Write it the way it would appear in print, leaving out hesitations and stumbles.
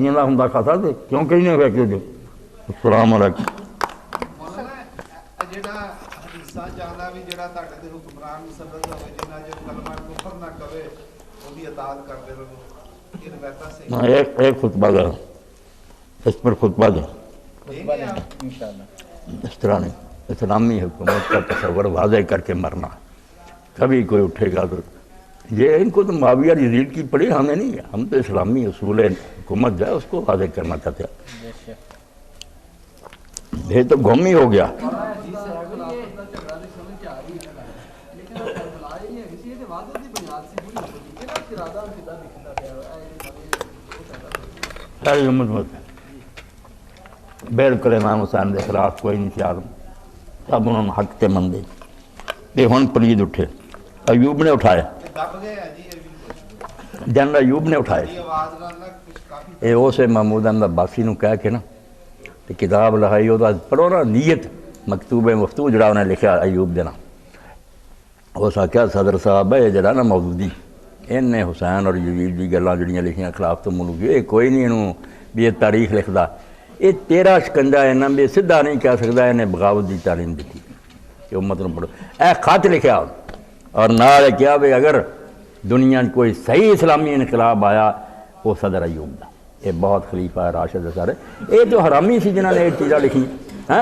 نبیوں کا ہوں کھا سکتے کیوں کہ نہیں ہوئے کہ السلام علیکم ایک خطبہ دے اس پر خطبہ دے اس طرح نہیں اسلامی حکومت کا تصور واضح کر کے مرنا کبھی کوئی اٹھے گا تو یہ ان کو تو معاویہ یزید کی پڑی ہمیں نہیں ہے ہم تو اسلامی اصول حکومت جو ہے اس کو واضح کرنا چاہتے ہیں یہ تو گم ہی ہو گیا ساری امت مت بالکل امام حسین کے خلاف کوئی نہیں خیال سب انہوں نے حق تے مندے یہ ہن پلید اٹھے ایوب نے اٹھائے جنرل ایوب نے اٹھائے یہ اسے محمود احمد عباسی نو کہہ کے نا کتاب لکھائی وہ پڑھو نا نیت مکتوب مفتو جڑا انہیں لکھا ایوب دینا اس آخیا صدر صاحب ہے جڑا نا مودودی ان نے حسین اور یزید دی گلاں جڑیاں لکھیاں خلاف تو ملک یہ کوئی نہیں انہوں بھی یہ تاریخ لکھدا یہ تیرا شکنجہ ہے نا بھی سدھا نہیں کہہ سکتا انہیں بغاوت دی تعلیم دیتی کہ امت نوں پڑھو اے خط لکھیا اور نال کیا بھی اگر دنیا کوئی صحیح اسلامی انقلاب آیا وہ صدر ایوب دا یہ بہت خلیفہ ہے راشد ہے سارے یہ تو حرامی سی جنہوں نے یہ چیزاں لکھی ہاں